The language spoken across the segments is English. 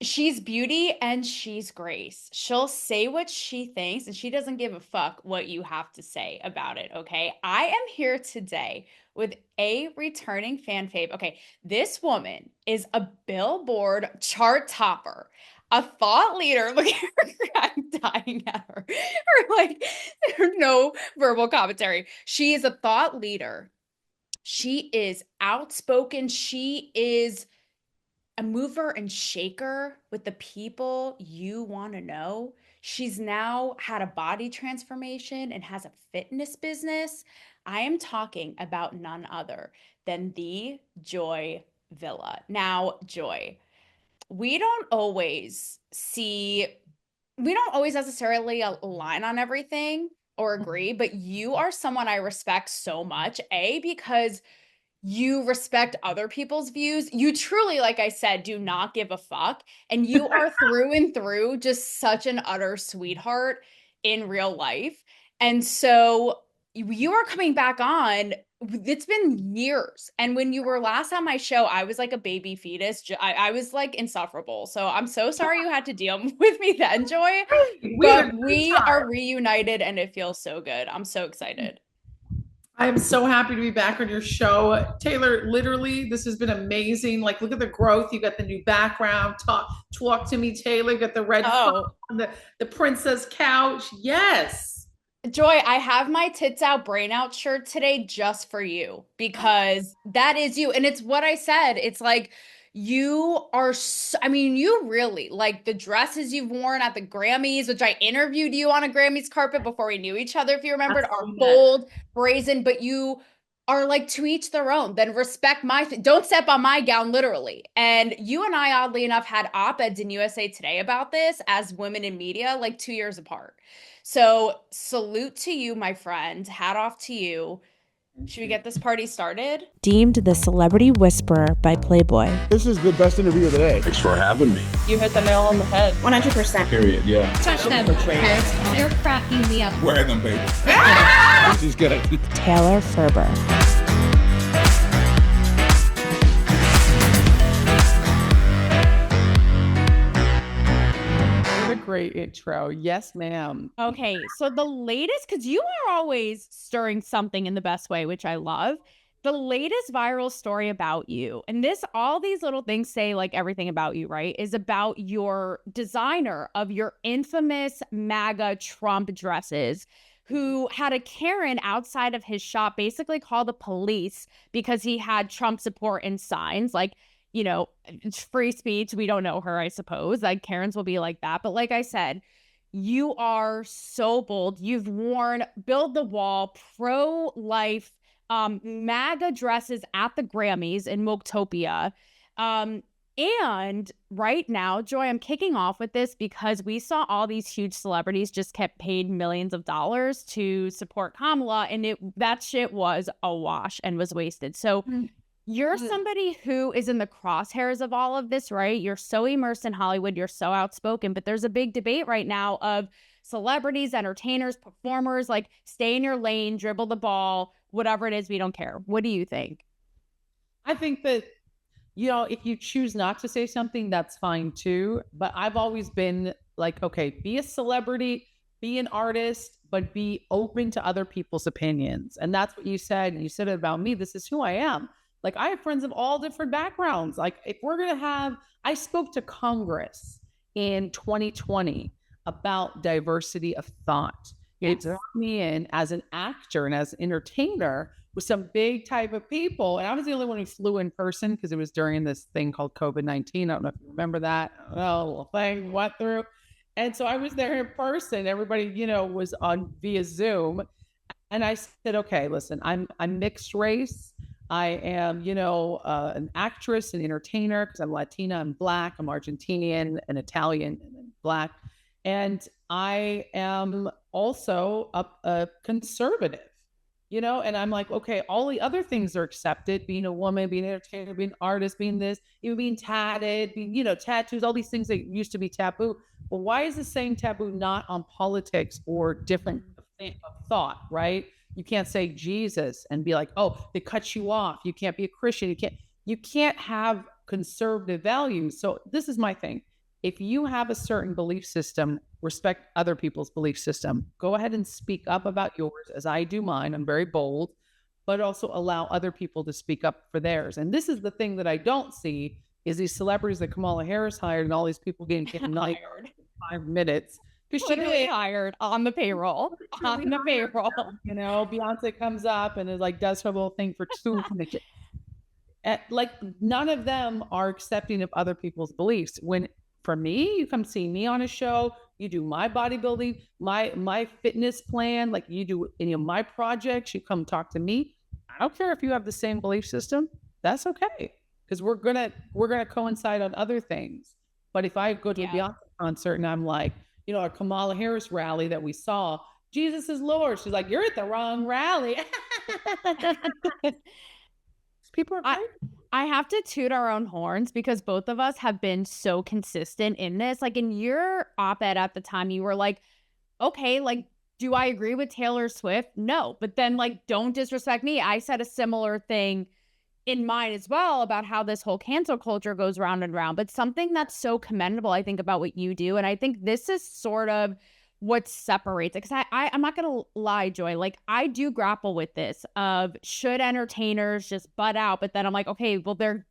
She's beauty and she's grace. She'll say what she thinks and she doesn't give a fuck what you have to say about it, okay? I am here today with a returning fan fave. Okay, this woman is a Billboard chart topper, a thought leader. Look at her, I'm dying at her. Her like no verbal commentary. She is a thought leader. She is outspoken. She is a mover and shaker with the people you want to know. She's now had a body transformation and has a fitness business. I am talking about none other than the Joy Villa. Now, Joy, we don't always see, we don't always necessarily align on everything or agree, but you are someone I respect so much. A, because you respect other people's views. You truly, like I said, do not give a fuck. And you are through and through just such an utter sweetheart in real life. And so you are coming back on. It's been years. And when you were last on my show, I was like a baby fetus. I was like insufferable. So I'm so sorry you had to deal with me then, Joy. But we are reunited and it feels so good. I'm so excited. I am so happy to be back on your show. Taylor, literally, this has been amazing. Like, look at the growth. You got the new background. Talk to me, Taylor. You got the red phone, the princess couch. Yes. Joy, I have my tits out, brain out shirt today just for you because that is you. And it's what I said. It's like you are, I mean, you really like the dresses you've worn at the Grammys, which I interviewed you on a Grammys carpet before we knew each other, if you remembered, are bold, brazen, but you are like to each their own. Then respect my, don't step on my gown, literally. And you and I, oddly enough, had op-eds in USA Today about this as women in media, like 2 years apart. So salute to you, my friend. Hat off to you. Should we get this party started? Deemed the Celebrity Whisperer by Playboy. This is the best interview of the day. Thanks for having me. You hit the nail on the head. 100%. Period, yeah. Touch them. You're cracking me up. Wear them, baby. This is good. Taylor Ferber. Great intro. Yes, ma'am. Okay, so the latest, because you are always stirring something in the best way, which I love. The latest viral story about you, and all these little things say like everything about you, right? Is about your designer of your infamous MAGA Trump dresses, who had a Karen outside of his shop basically call the police because he had Trump support in signs. Like, you know, it's free speech. We don't know her, I suppose. Like Karens will be like that. But like I said, you are so bold. You've worn Build the Wall, pro-life, MAGA dresses at the Grammys in Milktopia. And right now, Joy, I'm kicking off with this because we saw all these huge celebrities just kept paid millions of dollars to support Kamala. And that shit was a wash and was wasted. So you're somebody who is in the crosshairs of all of this, right? You're so immersed in Hollywood. You're so outspoken. But there's a big debate right now of celebrities, entertainers, performers, like stay in your lane, dribble the ball, whatever it is, we don't care. What do you think? I think that, you know, if you choose not to say something, that's fine too. But I've always been like, okay, be a celebrity, be an artist, but be open to other people's opinions. And that's what you said. And you said it about me. This is who I am. Like, I have friends of all different backgrounds. Like, if we're going to have, I spoke to Congress in 2020 about diversity of thought. It brought me in as an actor and as an entertainer with some big type of people. And I was the only one who flew in person because it was during this thing called COVID-19. I don't know if you remember that. Oh, thing went through. And so I was there in person. Everybody, you know, was on via Zoom. And I said, okay, listen, I'm mixed race. I am, you know, an actress, an entertainer, because I'm Latina, I'm Black, I'm Argentinian, and Italian, and Black. And I am also a conservative, you know, and I'm like, okay, all the other things are accepted, being a woman, being an entertainer, being an artist, being this, even being tatted, being, you know, tattoos, all these things that used to be taboo. But why is the same taboo not on politics or different thought, right? You can't say Jesus and be like, oh, they cut you off. You can't be a Christian. You can't have conservative values. So this is my thing. if you have a certain belief system, respect other people's belief system. Go ahead and speak up about yours, as I do mine. I'm very bold, but also allow other people to speak up for theirs. And this is the thing that I don't see is these celebrities that Kamala Harris hired and all these people getting hired in 5 minutes. Because she really hired on the payroll. On the payroll. You know, Beyonce comes up and is like, does her little thing for 2 minutes. Like, none of them are accepting of other people's beliefs. When, for me, you come see me on a show, you do my bodybuilding, my fitness plan, like you do any of my projects, you come talk to me. I don't care if you have the same belief system. That's okay. Because we're gonna coincide on other things. But if I go to a Beyonce concert and I'm like, you know, a Kamala Harris rally that we saw, Jesus is Lord. She's like, you're at the wrong rally. People are I have to toot our own horns because both of us have been so consistent in this. Like in your op-ed at the time, you were like, okay, like, do I agree with Taylor Swift? No. But then like, don't disrespect me. I said a similar thing in mine as well about how this whole cancel culture goes round and round. But something that's so commendable, I think, about what you do. And I think this is sort of what separates it. Because I'm not going to lie, Joy. Like, I do grapple with this of should entertainers just butt out? But then I'm like, okay, well, they're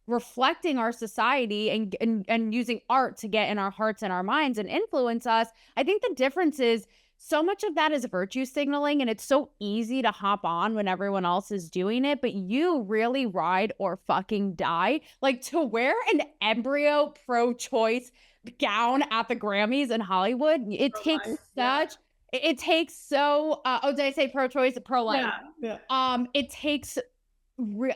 reflecting our society and using art to get in our hearts and our minds and influence us. I think the difference is so much of that is virtue signaling, and it's so easy to hop on when everyone else is doing it, but you really ride or fucking die. Like, to wear an embryo pro-choice gown at the Grammys in Hollywood, it takes such, it takes so, did I say pro-choice? Pro-life. Yeah. It takes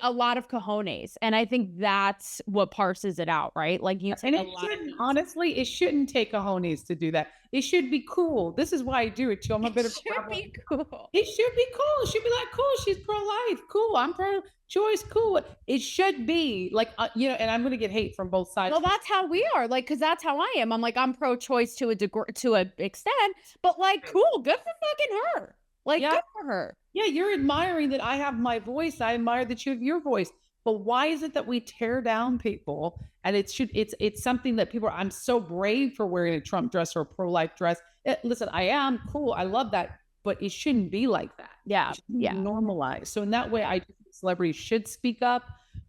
a lot of cojones, and I think that's what parses it out, right? Like you take and honestly, it shouldn't take cojones to do that. It should be cool. This is why I do it too. I'm a bit of It should be cool. It should be cool. It should be like, cool, she's pro-life, cool, I'm pro-choice, cool. It should be like, you know, and I'm gonna get hate from both sides. Well, that's how we are, like, because that's how I am. I'm like, I'm pro-choice to a degree, to an extent, but like, cool, good for fucking her. Like, good for her. Yeah, you're admiring that I have my voice. I admire that you have your voice. But why is it that we tear down people? And it's something that people are, I'm so brave for wearing a Trump dress or a pro-life dress. Listen, I am cool. I love that. But it shouldn't be like that. Yeah. Yeah. Normalized. So in that way, I think celebrities should speak up,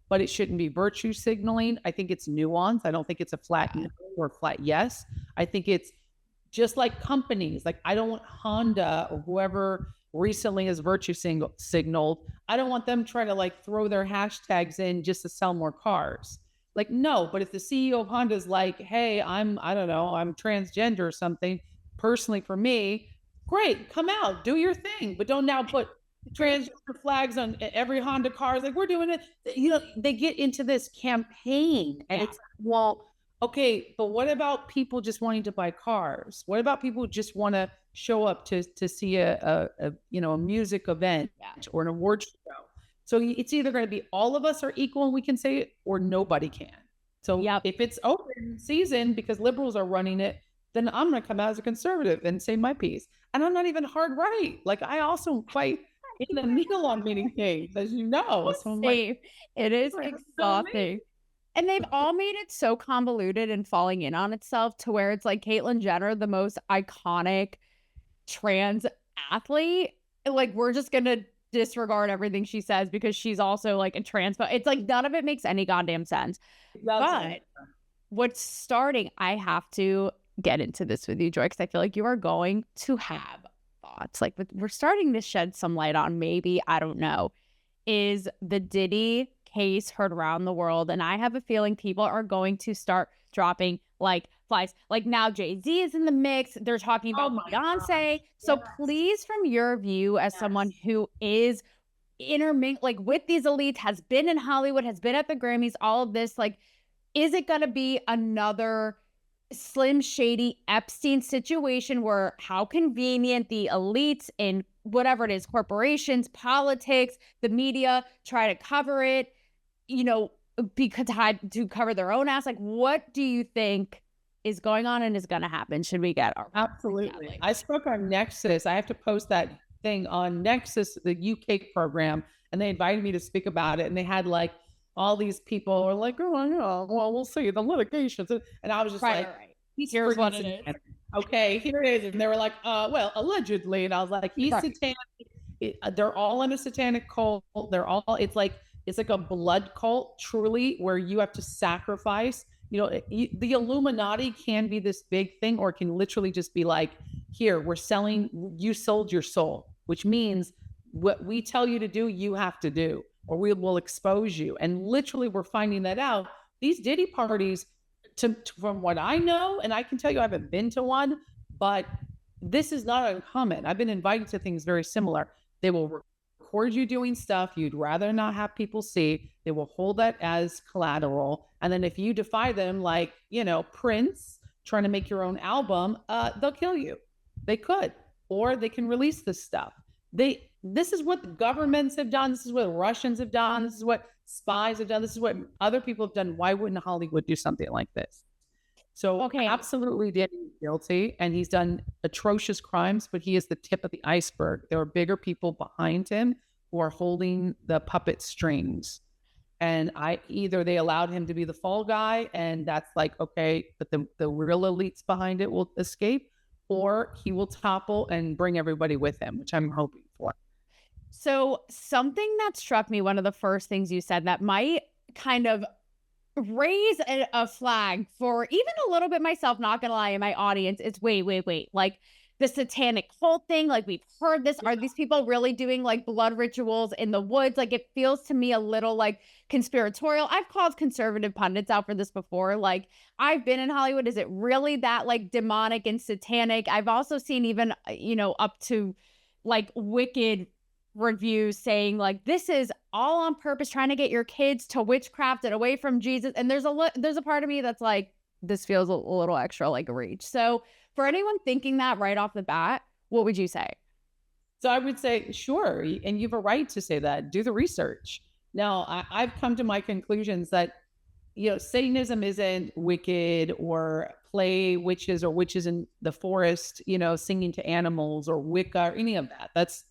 but it shouldn't be virtue signaling. I think it's nuanced. I don't think it's a flat no or flat yes. I think it's just like companies. Like, I don't want Honda or whoever recently has virtue signaled. I don't want them trying to like throw their hashtags in just to sell more cars. Like, no, but if the CEO of Honda is like, hey, I don't know, I'm transgender or something, personally for me, great, come out, do your thing, but don't now put transgender flags on every Honda car. It's like, we're doing it. You know, they get into this campaign and it's like, well, okay, but what about people just wanting to buy cars? What about people who just want to show up to see a you know, a music event or an award show? So it's either going to be all of us are equal and we can say it, or nobody can. So if it's open season because liberals are running it, then I'm going to come out as a conservative and say my piece. And I'm not even hard right. Like, I also fight in the middle on many things, as you know. So I'm like, it is exhausting. And they've all made it so convoluted and falling in on itself to where it's like Caitlyn Jenner, the most iconic trans athlete. Like, we're just going to disregard everything she says because she's also like a trans. But it's like, none of it makes any goddamn sense. But what's starting, I have to get into this with you, Joy, because I feel like you are going to have thoughts. Like, we're starting to shed some light on, maybe, I don't know, is the Diddy case heard around the world. And I have a feeling people are going to start dropping like flies. Like, now Jay-Z is in the mix. They're talking about Beyonce. So please, from your view as someone who is intermingled like with these elites, has been in Hollywood, has been at the Grammys, all of this, like, is it going to be another Slim Shady Epstein situation where how convenient the elites in whatever it is, corporations, politics, the media try to cover it, you know, because to cover their own ass? Like, what do you think is going on and is going to happen? Should we get our absolutely? I spoke on Nexus. I have to post that thing on Nexus, the UK program, and they invited me to speak about it. And they had like all these people are like, oh, yeah, well, we'll see the litigations. And I was just Right, like, right. he's Here's freaking what it satanic. is. Okay, here it is. And they were like, well, allegedly. And I was like, he's Right. satanic. They're all in a satanic cult. They're all, it's like a blood cult, truly, where you have to sacrifice. You know, the Illuminati can be this big thing, or it can literally just be like, here, we're selling, you sold your soul, which means what we tell you to do, you have to do, or we will expose you. And literally, we're finding that out. These Diddy parties, from what I know, and I can tell you I haven't been to one, but this is not uncommon. I've been invited to things very similar. They will record you doing stuff you'd rather not have people see. They will hold that as collateral. And then if you defy them, like, you know, Prince trying to make your own album, they'll kill you. They could, or they can release this stuff. This is what the governments have done. This is what Russians have done. This is what spies have done. This is what other people have done. Why wouldn't Hollywood do something like this? So Okay. absolutely, Danny's guilty, and he's done atrocious crimes, but he is the tip of the iceberg. There are bigger people behind him who are holding the puppet strings. And either they allowed him to be the fall guy, and that's like, okay, but the real elites behind it will escape, or he will topple and bring everybody with him, which I'm hoping for. So something that struck me, one of the first things you said that might kind of raise a flag for even a little bit myself, not gonna lie, in my audience, it's wait. Like the satanic cult thing, like we've heard this. Are these people really doing like blood rituals in the woods? Like it feels to me a little like conspiratorial. I've called conservative pundits out for this before. Like I've been in Hollywood. Is it really that like demonic and satanic? I've also seen even, you know, up to like wicked reviews saying like this is all on purpose, trying to get your kids to witchcraft and away from Jesus. And there's a part of me that's like, this feels a little extra like a reach. So for anyone thinking that right off the bat, what would you say? So I would say, sure, and you have a right to say that. Do the research. Now, I've come to my conclusions that, you know, Satanism isn't wicked or play witches or witches in the forest, you know, singing to animals or Wicca or any of that. That's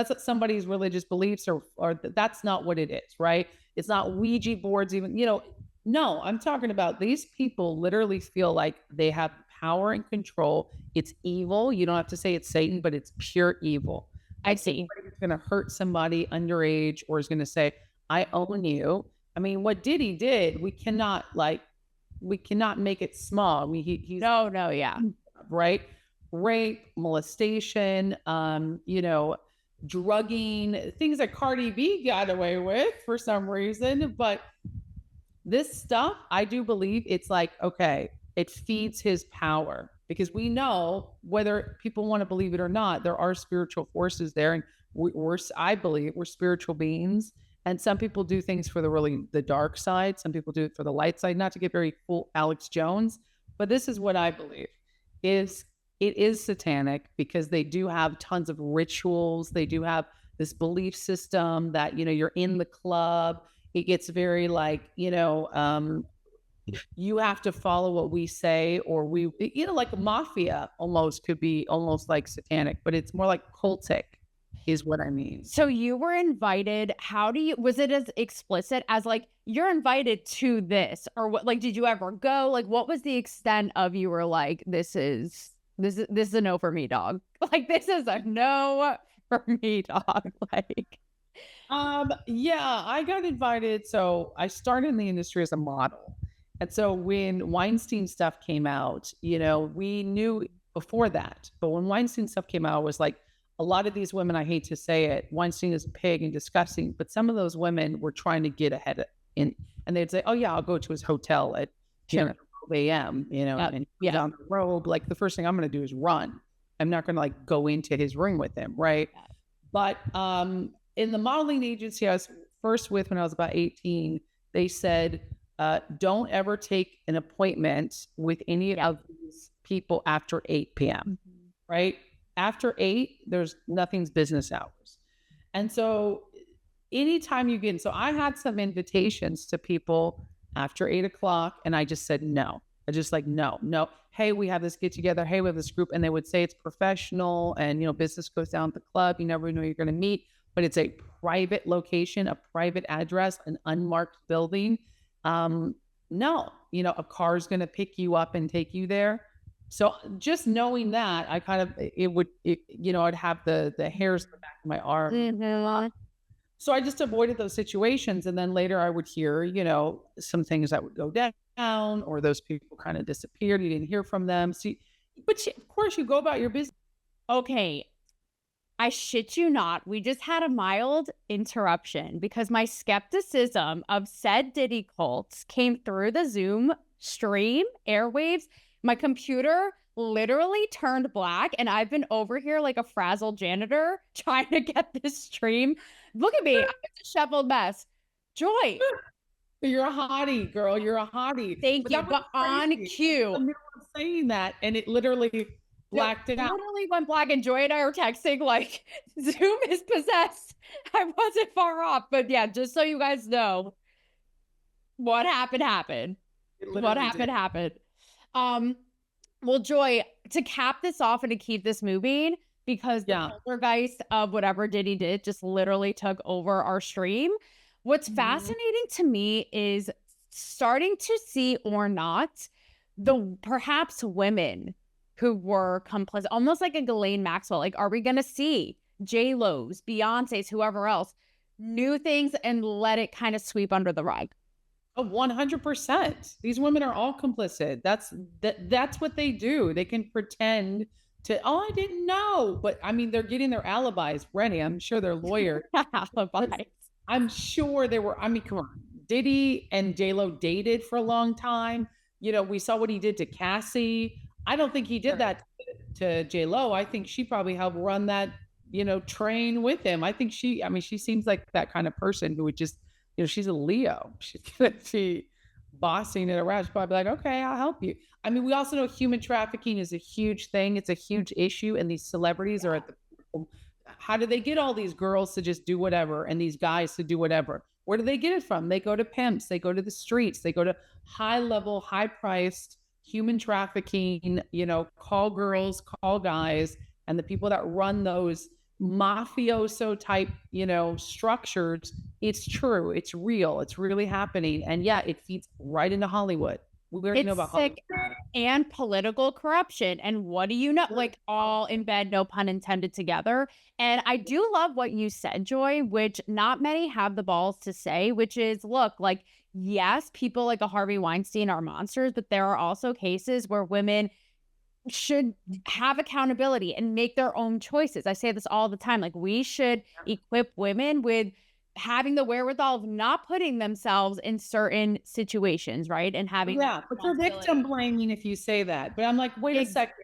what somebody's religious beliefs or that's not what it is, right? It's not Ouija boards even, you know. No, I'm talking about these people literally feel like they have power and control. It's evil. You don't have to say it's Satan, but it's pure evil. I see. It's going to hurt somebody underage or is going to say, I own you. I mean, what Diddy did, we cannot make it small. I mean, he's no, yeah. Right. Rape, molestation, you know, drugging, things that Cardi B got away with for some reason. But this stuff, I do believe it's like, okay, it feeds his power because we know whether people want to believe it or not, there are spiritual forces there. And I believe we're spiritual beings. And some people do things for the dark side. Some people do it for the light side, not to get very full Alex Jones. But this is what I believe is it is satanic because they do have tons of rituals. They do have this belief system that, you know, you're in the club. It gets very like, you know, you have to follow what we say or we, you know, like mafia almost could be almost like satanic, but it's more like cultic is what I mean. So you were invited. Was it as explicit as like, you're invited to this or what, like, did you ever go? Like, what was the extent of you were like, this is a no for me, dog. Like, this is a no for me, dog. Like, yeah, I got invited. So I started in the industry as a model. And so when Weinstein stuff came out, you know, we knew before that, but when Weinstein stuff came out, it was like a lot of these women, I hate to say it, Weinstein is a pig and disgusting, but some of those women were trying to get ahead and they'd say, oh yeah, I'll go to his hotel at 10 a.m., you know, and put on the robe. Like the first thing I'm going to do is run. I'm not going to like go into his room with him. Right. Yeah. But, in the modeling agency I was first with when I was about 18, they said, don't ever take an appointment with any of these people after 8 p.m. Right? After 8, nothing's business hours. And so anytime you get in, so I had some invitations to people after 8 o'clock and I just said, no. I just like, no. Hey, we have this get together. Hey, we have this group. And they would say it's professional and, you know, business goes down at the club. You never know who you're going to meet. but it's a private location, a private address, an unmarked building. No, a car's going to pick you up and take you there. So just knowing that, I kind of, I'd have the hairs in the back of my arm. Mhm. So I just avoided those situations. And then later I would hear, some things that would go down, or those people kind of disappeared. You didn't hear from them. Of course you go about your business. Okay. I shit you not. We just had a mild interruption because my skepticism of said Diddy cults came through the Zoom stream airwaves. My computer literally turned black, and I've been over here like a frazzled janitor trying to get this stream. Look at me. I'm a disheveled mess. Joy. You're a hottie, girl. You're a hottie. Thank you. But on cue. I'm saying that, and it literally blacked it out. Literally went black, and Joy and I were texting like, Zoom is possessed. I wasn't far off. But yeah, just so you guys know, what happened. What happened. Well, Joy, to cap this off and to keep this moving, because the poltergeist of whatever Diddy did just literally took over our stream. What's fascinating to me is starting to see or not the perhaps women who were complicit, almost like a Ghislaine Maxwell. Like, are we going to see J-Lo's, Beyonce's, whoever else, new things and let it kind of sweep under the rug? Oh, 100%. These women are all complicit. That's what they do. They can pretend to, I didn't know. But I mean, they're getting their alibis ready. I'm sure their lawyer. Alibis. I'm sure they were, come on. Diddy and J-Lo dated for a long time. We saw what he did to Cassie. I don't think he did that to J-Lo. I think she probably helped run that, train with him. I think she seems like that kind of person who would just, she's a Leo. She's going to be bossing it around. She's probably like, okay, I'll help you. I mean, we also know human trafficking is a huge thing. It's a huge issue. And these celebrities are at the, how do they get all these girls to just do whatever and these guys to do whatever? Where do they get it from? They go to pimps. They go to the streets. They go to high level, high priced human trafficking, call girls, call guys. And the people that run those mafioso type, structures, it's true. It's real. It's really happening. And yeah, it feeds right into Hollywood. We already know about sick Hollywood. And political corruption. And what do you know? Like, all in bed, no pun intended, together. And I do love what you said, Joy, which not many have the balls to say, which is, look, like, yes, people like a Harvey Weinstein are monsters, but there are also cases where women should have accountability and make their own choices. I say this all the time. Like, we should equip women with having the wherewithal of not putting themselves in certain situations, right? And having but you're victim blaming if you say that. But I'm like, wait a second.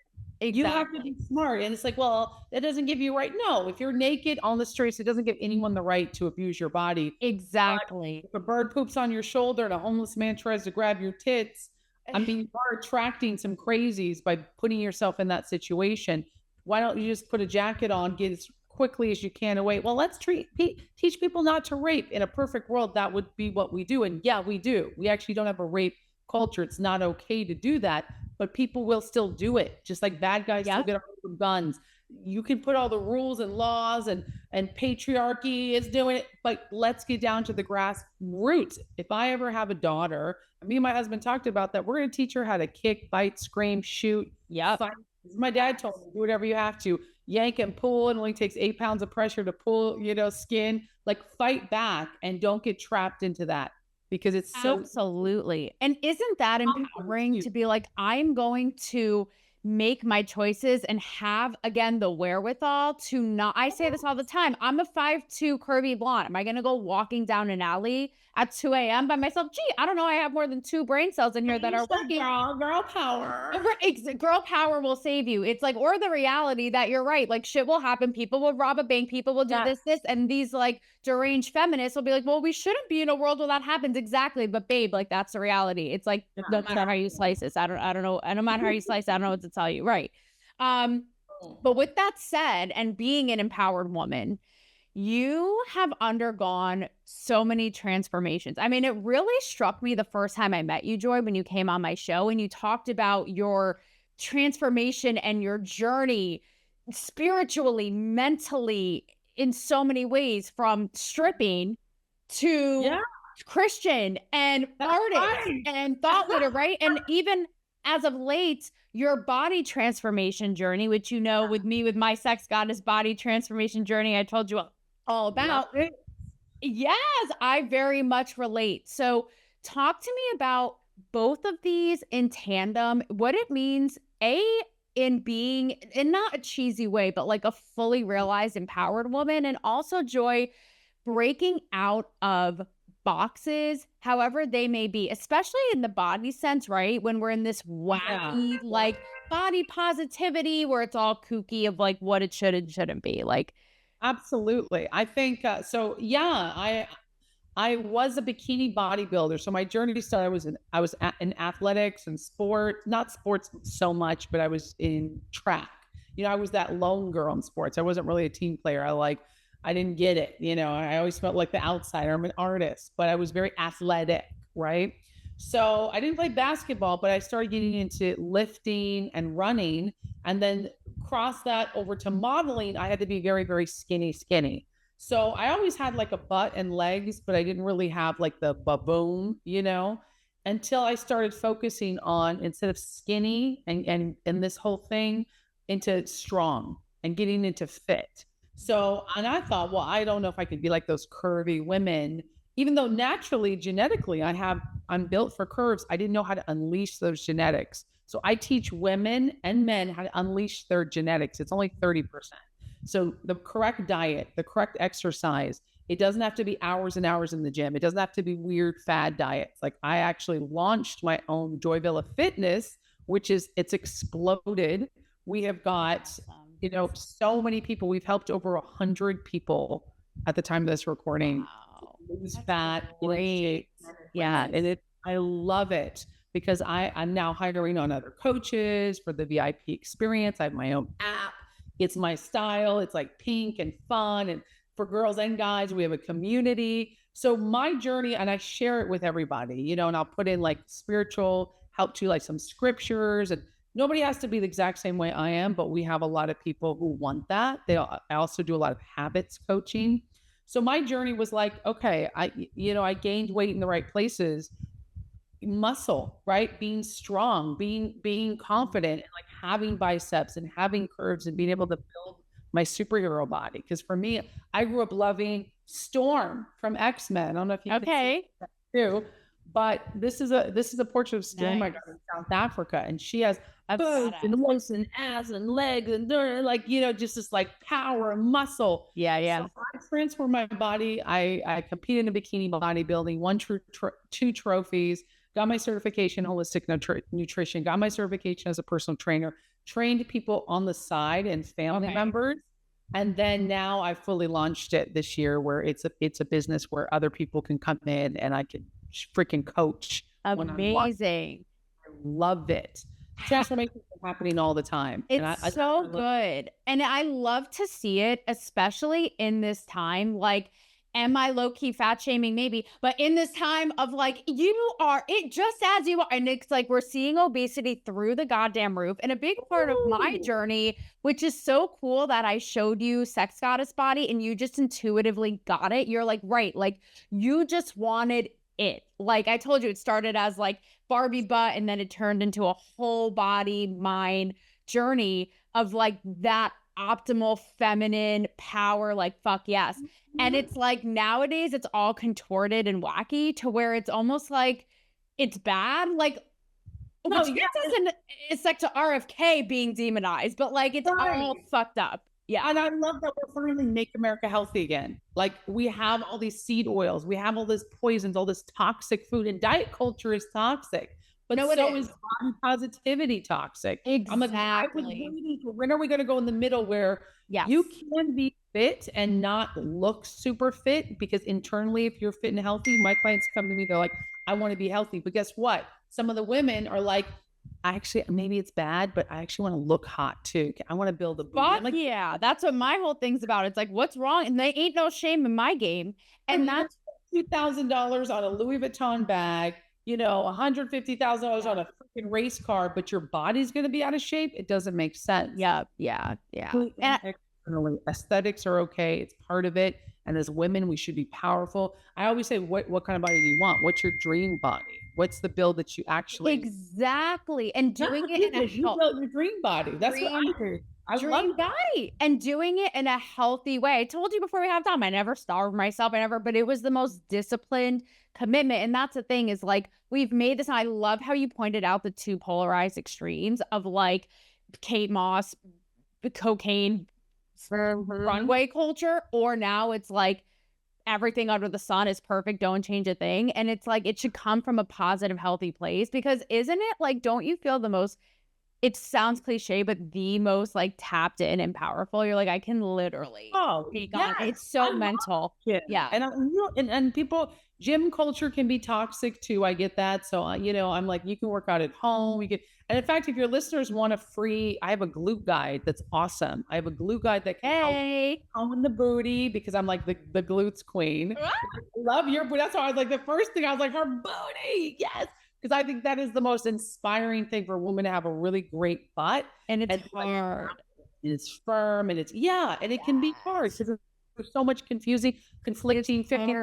Exactly. You have to be smart. And it's like, well, that doesn't give you right. No, if you're naked on the streets, it doesn't give anyone the right to abuse your body. Exactly. If a bird poops on your shoulder and a homeless man tries to grab your tits, I mean, you are attracting some crazies by putting yourself in that situation. Why don't you just put a jacket on, get as quickly as you can away? Well, let's teach people not to rape. In a perfect world, that would be what we do. And yeah, we do. We actually don't have a rape culture. It's not okay to do that, but people will still do it. Just like bad guys still get armed guns. You can put all the rules and laws and patriarchy is doing it, but let's get down to the grass roots. If I ever have a daughter, me and my husband talked about that, we're going to teach her how to kick, bite, scream, shoot. Fight. My dad told me, do whatever you have to. Yank and pull. It only takes 8 pounds of pressure to pull, skin. Like, fight back and don't get trapped into that, because it's so absolutely. And isn't that empowering to be like, I'm going to make my choices and have, again, the wherewithal to not, I say this all the time, I'm a 5'2" curvy blonde. Am I going to go walking down an alley at 2 a.m. by myself? Gee, I don't know. I have more than 2 brain cells in here that are working. Girl power. Girl power will save you. It's like, or the reality that you're right. Like, shit will happen. People will rob a bank. People will do this. And these like deranged feminists will be like, well, we shouldn't be in a world where that happens. Exactly. But babe, like, that's the reality. It's like, no matter how you slice this, I don't know. And no matter how you slice it, I don't know what to tell you. Right. But with that said, and being an empowered woman, you have undergone so many transformations. I mean, it really struck me the first time I met you, Joy, when you came on my show and you talked about your transformation and your journey spiritually, mentally, in so many ways, from stripping to Christian and artist and thought leader, right? And even as of late, your body transformation journey, which with me, with my sex goddess body transformation journey, I told you all about. Yes, I very much relate. So talk to me about both of these in tandem, what it means, in being, in not a cheesy way, but like a fully realized, empowered woman, and also Joy, breaking out of boxes, however they may be, especially in the body sense, right? When we're in this wacky, like body positivity where it's all kooky of like what it should and shouldn't be. Like, absolutely. I think so. Yeah, I was a bikini bodybuilder. So my journey started, I was in athletics and sport, not sports so much, but I was in track. I was that lone girl in sports. I wasn't really a team player. I didn't get it. I always felt like the outsider. I'm an artist, but I was very athletic, right? So I didn't play basketball, but I started getting into lifting and running, and then cross that over to modeling. I had to be very, very skinny. So I always had like a butt and legs, but I didn't really have like the baboon, until I started focusing on, instead of skinny and this whole thing, into strong and getting into fit. So, and I thought, well, I don't know if I could be like those curvy women, even though naturally, genetically, I'm built for curves. I didn't know how to unleash those genetics. So I teach women and men how to unleash their genetics. It's only 30%. So the correct diet, the correct exercise, it doesn't have to be hours and hours in the gym. It doesn't have to be weird fad diets. Like, I actually launched my own Joy Villa Fitness, it's exploded. We have got, so many people. We've helped over 100 people at the time of this recording lose fat. Great. Yeah. And I love it, because I'm now hiring on other coaches for the VIP experience. I have my own app. It's my style. It's like pink and fun. And for girls and guys, we have a community. So my journey, and I share it with everybody, and I'll put in like spiritual help to, like some scriptures, and nobody has to be the exact same way I am, but we have a lot of people who want that. I also do a lot of habits coaching. So my journey was like, okay, I gained weight in the right places, muscle, right? Being strong, being confident, and like having biceps and having curves and being able to build my superhero body. Because for me, I grew up loving Storm from X-Men. I don't know if you can see that too, but this is a portrait of Storm. Nice. I got in South Africa, and she has boobs and waist and ass and legs and like, just this like power and muscle. Yeah. So I transformed my body. I competed in bikini bodybuilding, won two trophies, got my certification in holistic nutrition, got my certification as a personal trainer, trained people on the side and family members. And then now I fully launched it this year, where it's a business where other people can come in and I can freaking coach. Amazing. I love it. Transformation is happening all the time. It's so good. And I love to see it, especially in this time. Like, am I low-key fat shaming? Maybe. But in this time of like, you are it just as you are. And it's like, we're seeing obesity through the goddamn roof. And a big part of my journey, which is so cool, that I showed you Sex Goddess Body and you just intuitively got it. You're like, right. Like, you just wanted it. Like I told you, it started as like Barbie butt, and then it turned into a whole body, mind journey of like that optimal feminine power, like fuck yes. And it's like nowadays it's all contorted and wacky to where it's almost like it's bad. Like, it's like to RFK being demonized, but like it's all fucked up. Yeah. And I love that we're finally Make America Healthy again. Like, we have all these seed oils, we have all this poisons, all this toxic food, and diet culture is toxic. But so is body positivity toxic. Exactly. I'm like, I was waiting for, when are we going to go in the middle where you can be fit and not look super fit? Because internally, if you're fit and healthy, my clients come to me, they're like, I want to be healthy. But guess what? Some of the women are like, maybe it's bad, but I actually want to look hot too. I want to build a booty. Like, yeah, that's what my whole thing's about. It's like, what's wrong? And they ain't no shame in my game. And that's $2,000 on a Louis Vuitton bag, $150,000 on a freaking race car, but your body's going to be out of shape. It doesn't make sense. Yeah. And Aesthetics are okay. It's part of it. And as women, we should be powerful. I always say, what kind of body do you want? What's your dream body? What's the build that you actually Exactly. And doing it in a you build your dream body. That's what I do. I love dream body and doing it in a healthy way. I told you before we have time, I never starved myself. But it was the most disciplined commitment. And that's the thing is like, we've made this. And I love how you pointed out the two polarized extremes of like Kate Moss, the cocaine, runway culture, or now it's like everything under the sun is perfect, don't change a thing. And it's like it should come from a positive, healthy place, because isn't it like, don't you feel the most, it sounds cliche, but the most like tapped in and powerful? You're like, I can literally take on it's so mental. Yeah. And people, gym culture can be toxic too. I get that. So I'm like, you can work out at home. And in fact, if your listeners want a free, I have a glute guide that's awesome. I have a glute guide that can help tone the booty, because I'm like the glutes queen. I love your booty. That's why I was like, the first thing I was like, her booty. Yes. Because I think that is the most inspiring thing for a woman, to have a really great butt. And it's hard. And it's firm, and it's, and it can be hard because there's so much conflicting 50.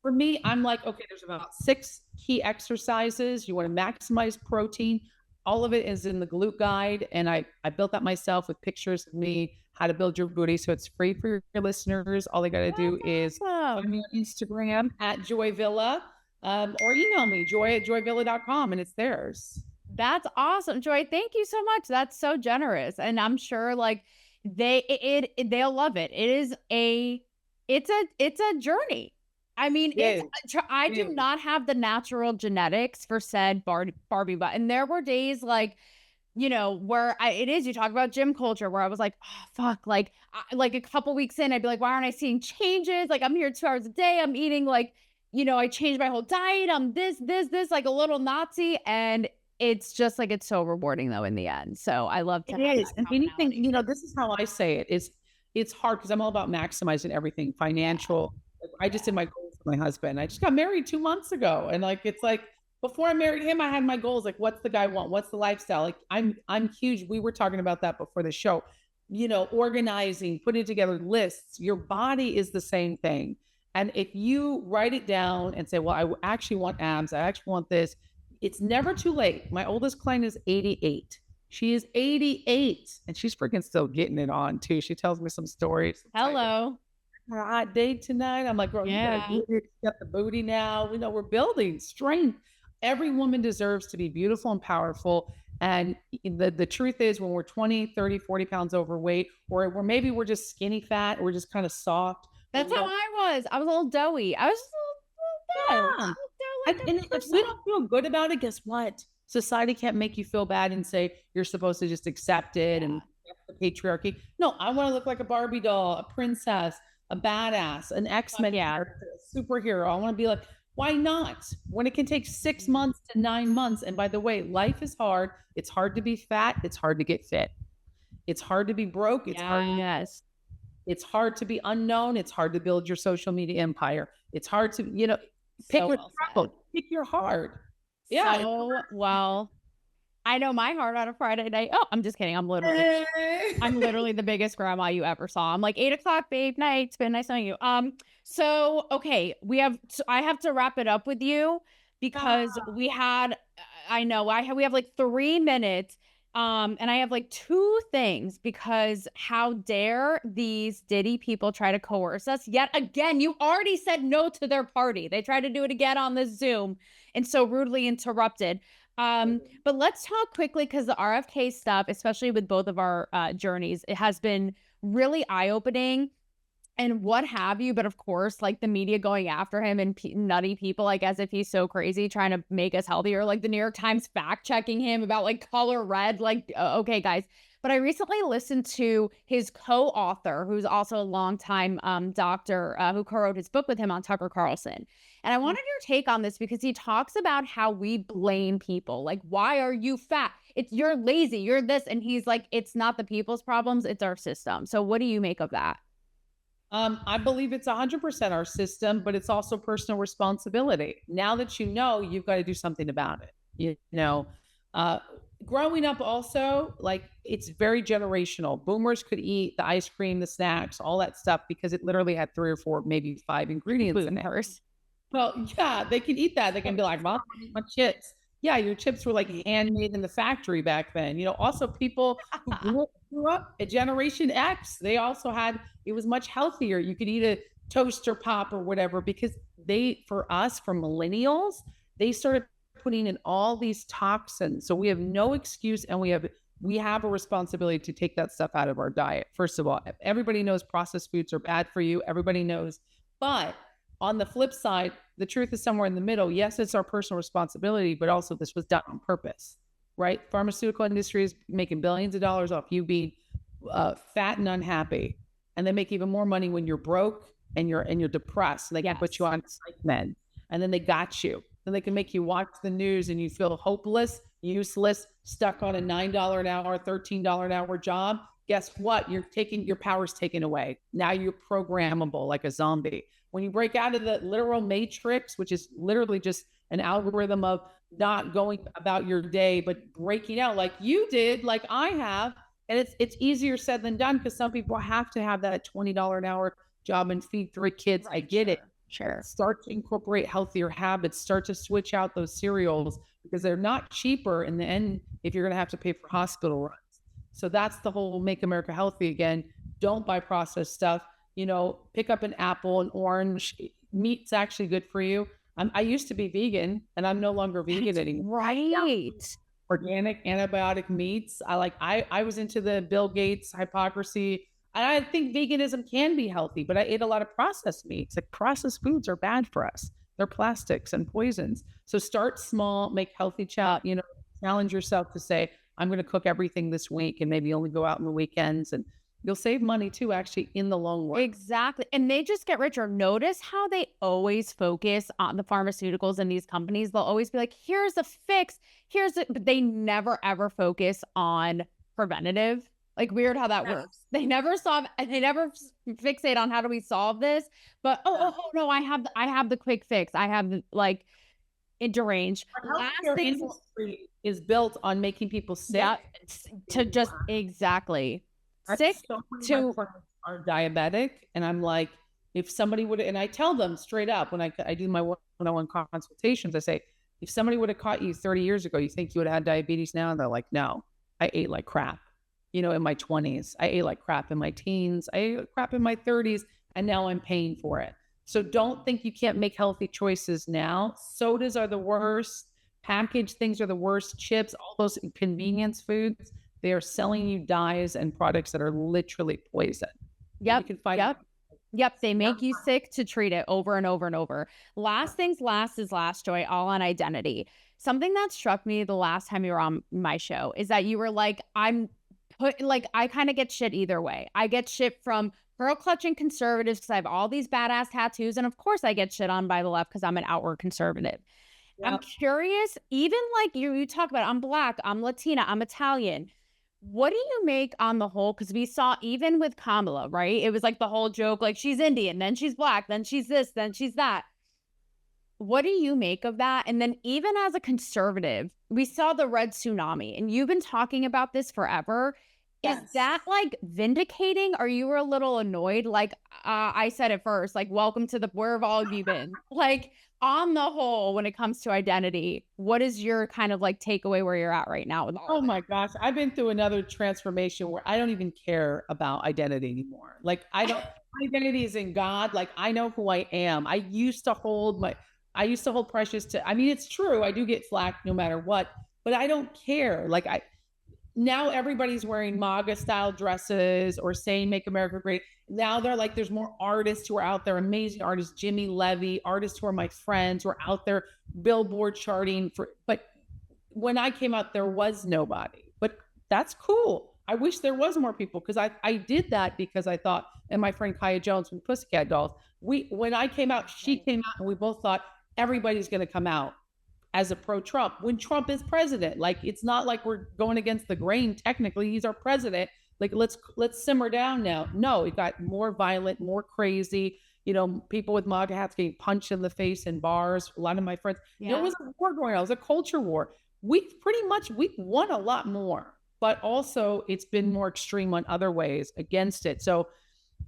For me, I'm like, okay, there's about 6 key exercises. You want to maximize protein. All of it is in the glute guide. And I built that myself with pictures of me, how to build your booty. So it's free for your listeners. All they got to do is find me on Instagram at Joy Villa, or email me, joy@joyvilla.com, and it's theirs. That's awesome, Joy. Thank you so much. That's so generous. And I'm sure like they'll love it. It's a journey. I mean, I do not have the natural genetics for said Barbie butt. And there were days like, where you talk about gym culture, where I was like, oh, fuck, like a couple weeks in, I'd be like, why aren't I seeing changes? Like, I'm here 2 hours a day. I'm eating like, I changed my whole diet. I'm this, like a little Nazi. And it's just like, it's so rewarding though in the end. So I love to. It is. And anything, this is how I say it. It's hard because I'm all about maximizing everything financial. I just did my goals for my husband. I just got married 2 months ago. And like, it's like, before I married him, I had my goals. Like, what's the guy want? What's the lifestyle? Like, I'm huge. We were talking about that before the show, organizing, putting together lists. Your body is the same thing. And if you write it down and say, well, I actually want abs, I actually want this, it's never too late. My oldest client is 88. She is 88 and she's freaking still getting it on too. She tells me some stories. Hello. Hot day tonight. I'm like, girl, you got the booty now. We're building strength. Every woman deserves to be beautiful and powerful. And the truth is, when we're 20, 30, 40 pounds overweight, or maybe we're just skinny fat, or we're just kind of soft. That's how I was. I was a little doughy. I was a little doughy. And if we don't feel good about it, guess what? Society can't make you feel bad and say you're supposed to just accept it and the patriarchy. No, I want to look like a Barbie doll, a princess, a badass, an X-Men character, a superhero. I want to be like, why not? When it can take 6 months to 9 months. And by the way, life is hard. It's hard to be fat. It's hard to get fit. It's hard to be broke. It's hard. It's hard to be unknown. It's hard to build your social media empire. It's hard to, pick pick your heart. Yeah. So well. I know my heart on a Friday night. Oh, I'm just kidding. I'm literally the biggest grandma you ever saw. I'm like 8 o'clock, babe, night. It's been nice knowing you. So okay, I have to wrap it up with you because we have like 3 minutes. And I have like 2 things, because how dare these Diddy people try to coerce us yet again? You already said no to their party. They tried to do it again on this Zoom and so rudely interrupted. But let's talk quickly, because the RFK stuff, especially with both of our journeys, it has been really eye-opening and what have you. But of course, like the media going after him and nutty people, like as if he's so crazy trying to make us healthier, like the New York Times fact checking him about like color red, like, okay, guys. But I recently listened to his co-author, who's also a longtime doctor who co-wrote his book with him on Tucker Carlson. And I wanted your take on this, because he talks about how we blame people. Like, why are you fat? You're lazy, you're this. And he's like, it's not the people's problems, it's our system. So what do you make of that? I believe it's 100% our system, but it's also personal responsibility. Now that you've got to do something about it. growing up also, like it's very generational. Boomers could eat the ice cream, the snacks, all that stuff because it literally had 3 or 4, maybe 5 ingredients in it. Well, yeah, they can eat that. They can be like, well, my chips. Yeah, your chips were like handmade in the factory back then. You know, also people who grew up at Generation X, they also had, it was much healthier. You could eat a toaster pop or whatever because for us, for millennials, they started putting in all these toxins. So we have no excuse, and we have a responsibility to take that stuff out of our diet. First of all, everybody knows processed foods are bad for you. Everybody knows, but on the flip side, the truth is somewhere in the middle. Yes, it's our personal responsibility, but also this was done on purpose, right? Pharmaceutical industry is making billions of dollars off you being fat and unhappy, and they make even more money when you're broke and you're depressed. They can put you on psych med, and then they got you. Then they can make you watch the news and you feel hopeless, useless, stuck on a $9 an hour, $13 an hour job. Guess what? Your power's taken away. Now you're programmable like a zombie. When you break out of the literal matrix, which is literally just an algorithm of not going about your day, but breaking out like you did, like I have, and it's easier said than done because some people have to have that $20 an hour job and feed 3 kids. Right, I get it. Sure. Start to incorporate healthier habits. Start to switch out those cereals because they're not cheaper in the end if you're going to have to pay for hospital runs. So that's the whole Make America Healthy Again. Don't buy processed stuff. You know, pick up an apple, an orange. Meat's actually good for you. I used to be vegan, and I'm no longer vegan anymore. Right. Organic, antibiotic meats. I was into the Bill Gates hypocrisy. And I think veganism can be healthy, but I ate a lot of processed meats. Like processed foods are bad for us. They're plastics and poisons. So start small, make healthy challenge yourself to say, I'm going to cook everything this week and maybe only go out on the weekends, and you'll save money too, actually, in the long run. Exactly. And they just get richer. Notice how they always focus on the pharmaceuticals and these companies. They'll always be like, here's a fix. But they never, ever focus on preventative. Like, weird how that works. They never fixate on how do we solve this, but no, I have the quick fix. I have like deranged. Healthcare industry is built on making people sick. Yeah, to just exactly sick to are diabetic, and I'm like, if somebody would, and I tell them straight up when I do my one-on-one consultations, I say, if somebody would have caught you 30 years ago, you think you would have had diabetes now? And they're like, no, I ate like crap. You know, in my 20s, I ate like crap in my teens, I ate crap in my 30s, and now I'm paying for it. So don't think you can't make healthy choices now. Sodas are the worst. Packaged things are the worst. Chips, all those convenience foods, they are selling you dyes and products that are literally poison. Yep. You can find Yep. They make you sick to treat it over and over and over. Last things last is last, Joy, all on identity. Something that struck me the last time you were on my show is that you were like, I kind of get shit either way. I get shit from pearl clutching conservatives because I have all these badass tattoos. And of course I get shit on by the left because I'm an outward conservative. Yep. I'm curious, even like you talk about, I'm Black, I'm Latina, I'm Italian. What do you make on the whole? Because we saw even with Kamala, right? It was like the whole joke, like she's Indian, then she's Black, then she's this, then she's that. What do you make of that? And then even as a conservative, we saw the red tsunami, and you've been talking about this forever. Yes. Is that like vindicating? Or you were a little annoyed? Like I said at first, like, welcome to where have all of you been? Like, on the whole, when it comes to identity, what is your kind of like takeaway where you're at right now? Oh my gosh. I've been through another transformation where I don't even care about identity anymore. Like my identity is in God. Like I know who I am. I used to hold precious to, I mean, it's true. I do get flack no matter what, but I don't care. Like now everybody's wearing MAGA style dresses or saying Make America Great. Now they're like, there's more artists who are out there, amazing artists, Jimmy Levy, artists who are my friends who are out there Billboard charting but when I came out, there was nobody, but that's cool. I wish there was more people because I did that because I thought, and my friend Kaya Jones from Pussycat Dolls, when I came out, she came out, and we both thought everybody's going to come out as a pro-Trump when Trump is president. Like, it's not like we're going against the grain. Technically, he's our president. Like, let's simmer down now. No, it got more violent, more crazy. You know, people with MAGA hats getting punched in the face in bars. A lot of my friends, there was a war going on. It was a culture war. we've won a lot more, but also it's been more extreme on other ways against it. So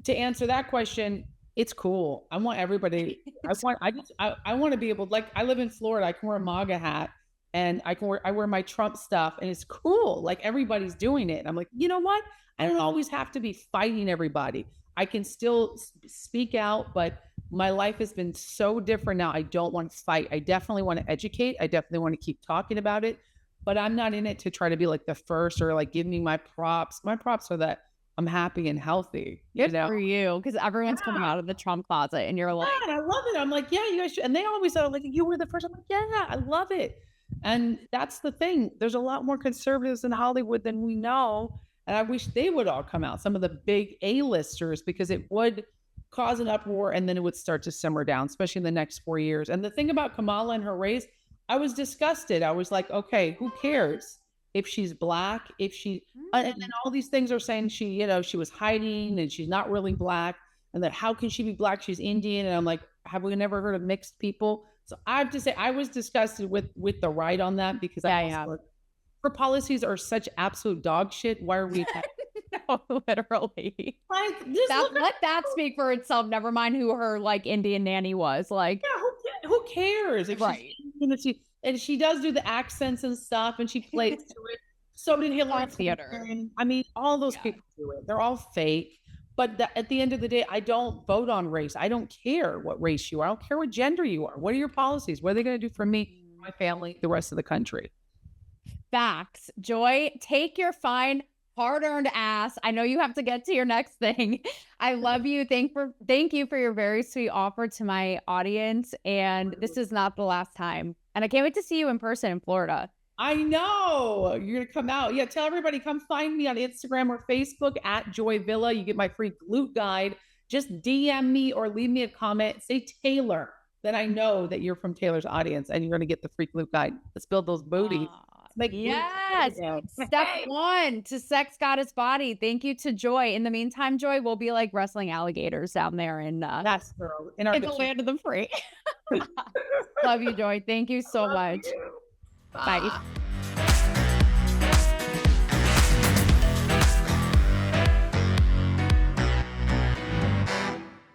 to answer that question, it's cool. I want everybody, I want to be able, like, I live in Florida. I can wear a MAGA hat and I wear my Trump stuff, and it's cool. Like, everybody's doing it. I'm like, you know what? I don't always have to be fighting everybody. I can still speak out, but my life has been so different now. I don't want to fight. I definitely want to educate. I definitely want to keep talking about it, but I'm not in it to try to be like the first or like give me my props. My props are that I'm happy and healthy. Good for you, because everyone's coming out of the Trump closet, and you're like, I love it. I'm like, yeah, you guys should. And they always are like, you were the first. I'm like, yeah, I love it. And that's the thing. There's a lot more conservatives in Hollywood than we know. And I wish they would all come out, some of the big A-listers, because it would cause an uproar and then it would start to simmer down, especially in the next 4 years. And the thing about Kamala and her race, I was disgusted. I was like, okay, who cares if she's Black, if she, and then all these things are saying she was hiding and she's not really Black. And that how can she be Black? She's Indian. And I'm like, have we never heard of mixed people? So I have to say, I was disgusted with the right on that, because her policies are such absolute dog shit. Why are we? No, literally. Like, let that speak for itself. Never mind who her like Indian nanny was. Like, yeah, who cares? If she does do the accents and stuff, and she plays to it. So did Hillary theater. I mean, all those people do it. They're all fake. But at the end of the day, I don't vote on race. I don't care what race you are. I don't care what gender you are. What are your policies? What are they going to do for me, my family, the rest of the country? Facts. Joy, take your fine, hard-earned ass. I know you have to get to your next thing. I love you. Thank you for your very sweet offer to my audience. And this is not the last time. And I can't wait to see you in person in Florida. I know you're going to come out. Yeah. Tell everybody, come find me on Instagram or Facebook at Joy Villa. You get my free glute guide. Just DM me or leave me a comment. Say Taylor. Then I know that you're from Taylor's audience and you're going to get the free glute guide. Let's build those booties. Yes. Step 1 to sex goddess body. Thank you to Joy. In the meantime, Joy, we'll be like wrestling alligators down there in the land of the free. Love you, Joy. Thank you so much. Bye.